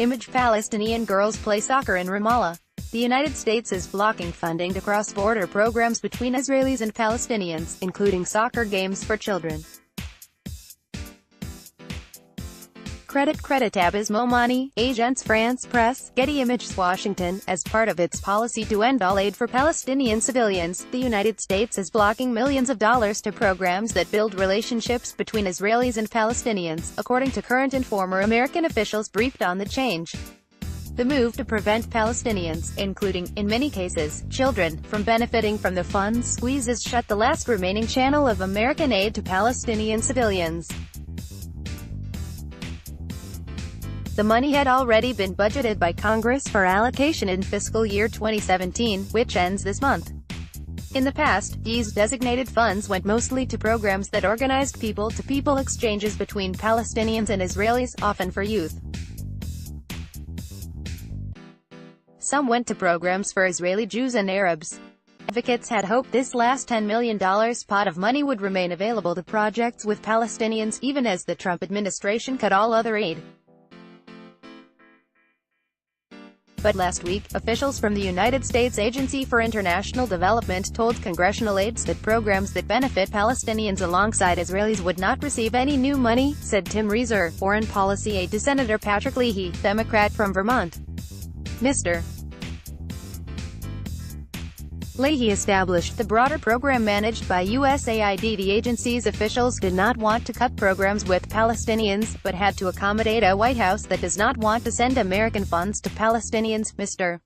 ImagePalestinian girls play soccer in Ramallah. The United States is blocking funding to cross-border programs between Israelis and Palestinians, including soccer games for children. CreditCreditAbbas Momani, Agence France-Presse, Getty ImagesWASHINGTON. As part of its policy to end all aid for Palestinian civilians, the United States is blocking millions of dollars to programs that build relationships between Israelis and Palestinians, according to current and former American officials briefed on the change. The move to prevent Palestinians, including, in many cases, children, from benefiting from the funds squeezes shut the last remaining channel of American aid to Palestinian civilians. The money had already been budgeted by Congress for allocation in fiscal year 2017, which ends this month. In the past, these designated funds went mostly to programs that organized people-to-people exchanges between Palestinians and Israelis, often for youth. Some went to programs for Israeli Jews and Arabs. Advocates had hoped this last $10 million pot of money would remain available to projects with Palestinians, even as the Trump administration cut all other aid. But last week, officials from the United States Agency for International Development told congressional aides that programs that benefit Palestinians alongside Israelis would not receive any new money, said Tim Reiser, foreign policy aide to Senator Patrick Leahy, Democrat from Vermont. Mr. Leahy established the broader program managed by USAID. The agency's officials did not want to cut programs with Palestinians, but had to accommodate a White House that does not want to send American funds to Palestinians, Mr.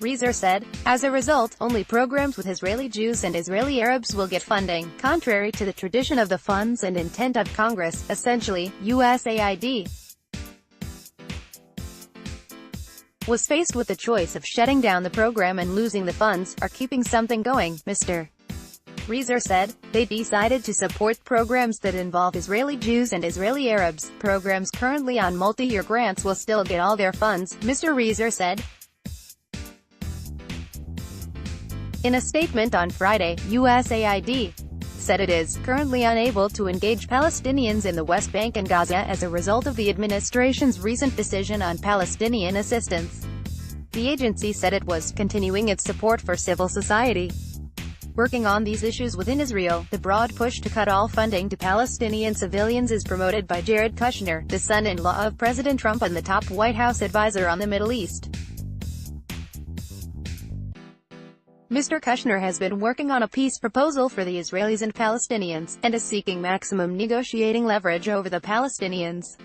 Reiser said. As a result, only programs with Israeli Jews and Israeli Arabs will get funding, contrary to the tradition of the funds and intent of Congress. Essentially, USAID was faced with the choice of shutting down the program and losing the funds, or keeping something going, Mr. Reiser said. They decided to support programs that involve Israeli Jews and Israeli Arabs. Programs currently on multi-year grants will still get all their funds, Mr. Reiser said. In a statement on Friday, USAID said it is currently unable to engage Palestinians in the West Bank and Gaza as a result of the administration's recent decision on Palestinian assistance. The agency said it was continuing its support for civil society working on these issues within Israel. The broad push to cut all funding to Palestinian civilians is promoted by Jared Kushner, the son-in-law of President Trump and the top White House advisor on the Middle East. Mr. Kushner has been working on a peace proposal for the Israelis and Palestinians, and is seeking maximum negotiating leverage over the Palestinians.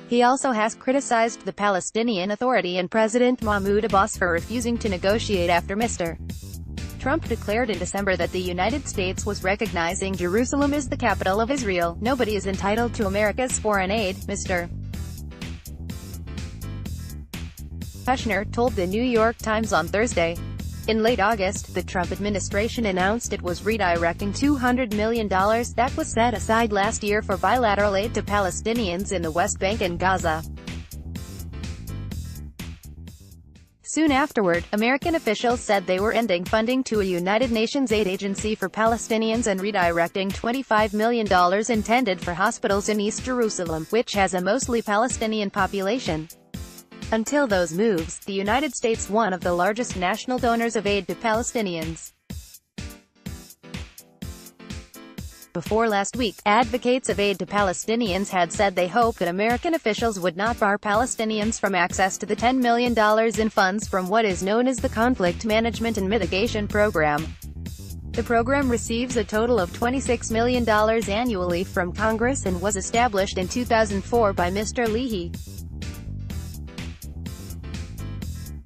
He also has criticized the Palestinian Authority and President Mahmoud Abbas for refusing to negotiate after Mr. Trump declared in December that the United States was recognizing Jerusalem as the capital of Israel. Nobody is entitled to America's foreign aid, Mr. Kushner told the New York Times on Thursday. In late August, the Trump administration announced it was redirecting $200 million that was set aside last year for bilateral aid to Palestinians in the West Bank and Gaza. Soon afterward, American officials said they were ending funding to a United Nations aid agency for Palestinians and redirecting $25 million intended for hospitals in East Jerusalem, which has a mostly Palestinian population. Until those moves, the United States, one of the largest national donors of aid to Palestinians. Before last week, advocates of aid to Palestinians had said they hoped that American officials would not bar Palestinians from access to the $10 million in funds from what is known as the Conflict Management and Mitigation Program. The program receives a total of $26 million annually from Congress and was established in 2004 by Mr. Leahy.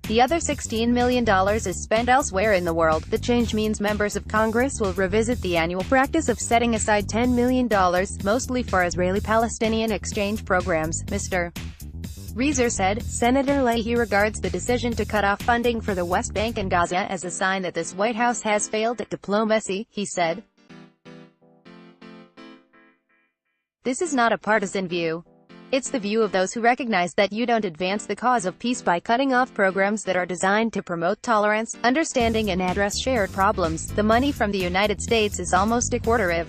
The other $16 million is spent elsewhere in the world. The change means members of Congress will revisit the annual practice of setting aside $10 million, mostly for Israeli-Palestinian exchange programs, Mr. Reiser said. Senator Leahy regards the decision to cut off funding for the West Bank and Gaza as a sign that this White House has failed at diplomacy, he said. This is not a partisan view. It's the view of those who recognize that you don't advance the cause of peace by cutting off programs that are designed to promote tolerance, understanding and address shared problems. The money from the United States is almost a quarter of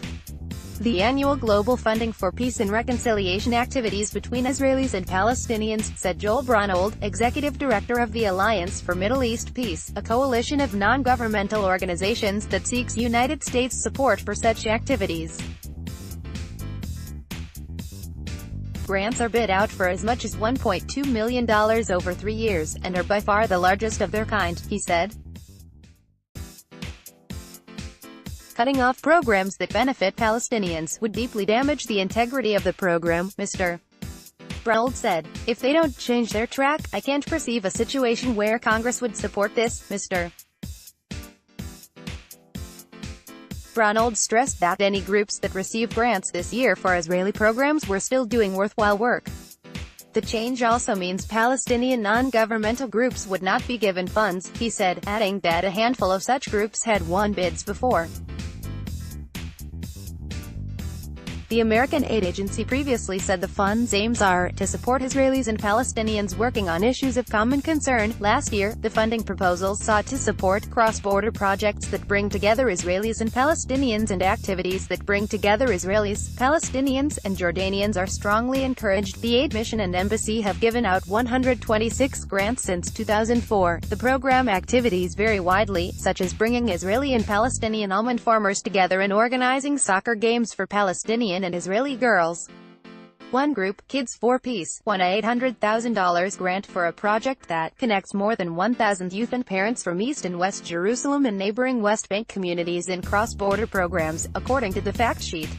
The annual global funding for peace and reconciliation activities between Israelis and Palestinians, said Joel Brunnold, executive director of the Alliance for Middle East Peace, a coalition of non-governmental organizations that seeks United States support for such activities. Grants are bid out for as much as $1.2 million over 3 years, and are by far the largest of their kind, he said. Cutting off programs that benefit Palestinians would deeply damage the integrity of the program, Mr. Brunnold said. If they don't change their track, I can't perceive a situation where Congress would support this, Mr. Brunnold stressed that any groups that received grants this year for Israeli programs were still doing worthwhile work. The change also means Palestinian non-governmental groups would not be given funds, he said, adding that a handful of such groups had won bids before. The American aid agency previously said the fund's aims are to support Israelis and Palestinians working on issues of common concern. Last year, the funding proposals sought to support cross-border projects that bring together Israelis and Palestinians, and activities that bring together Israelis, Palestinians, and Jordanians are strongly encouraged. The aid mission and embassy have given out 126 grants since 2004. The program activities vary widely, such as bringing Israeli and Palestinian almond farmers together and organizing soccer games for Palestinian and Israeli girls. One group, Kids for Peace, won a $800,000 grant for a project that connects more than 1,000 youth and parents from East and West Jerusalem and neighboring West Bank communities in cross-border programs, according to the fact sheet.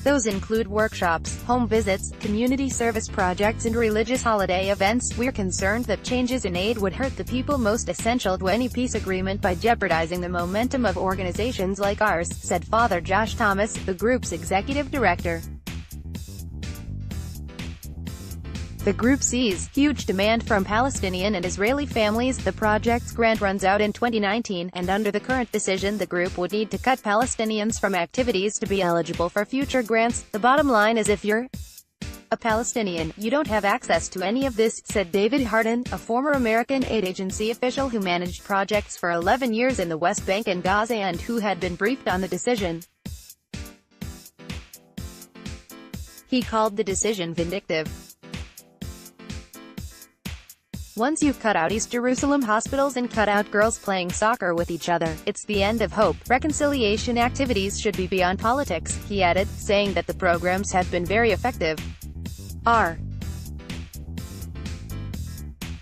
Those include workshops, home visits, community service projects and religious holiday events. We're concerned that changes in aid would hurt the people most essential to any peace agreement by jeopardizing the momentum of organizations like ours, said Father Josh Thomas, the group's executive director. The group sees huge demand from Palestinian and Israeli families. The project's grant runs out in 2019, and under the current decision the group would need to cut Palestinians from activities to be eligible for future grants. The bottom line is, if you're a Palestinian, you don't have access to any of this, said David Hardin, a former American aid agency official who managed projects for 11 years in the West Bank and Gaza and who had been briefed on the decision. He called the decision vindictive. Once you cut out East Jerusalem hospitals and cut out girls playing soccer with each other, it's the end of hope. Reconciliation activities should be beyond politics, he added, saying that the programs have been very effective. R.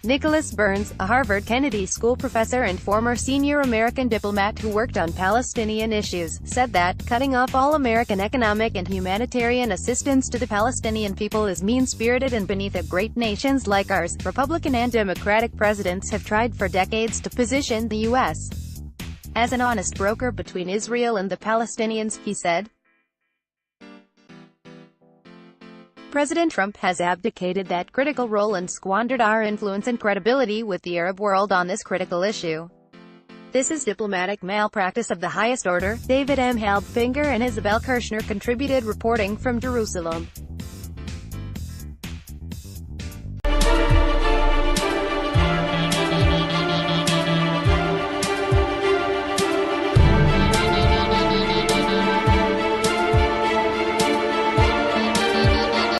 Nicholas Burns, a Harvard Kennedy School professor and former senior American diplomat who worked on Palestinian issues, said that cutting off all American economic and humanitarian assistance to the Palestinian people is mean-spirited and beneath a great nations like ours. Republican and Democratic presidents have tried for decades to position the U.S. as an honest broker between Israel and the Palestinians, he said. President Trump has abdicated that critical role and squandered our influence and credibility with the Arab world on this critical issue. This is diplomatic malpractice of the highest order. David M. Halbfinger and Isabel Kirshner contributed, reporting from Jerusalem.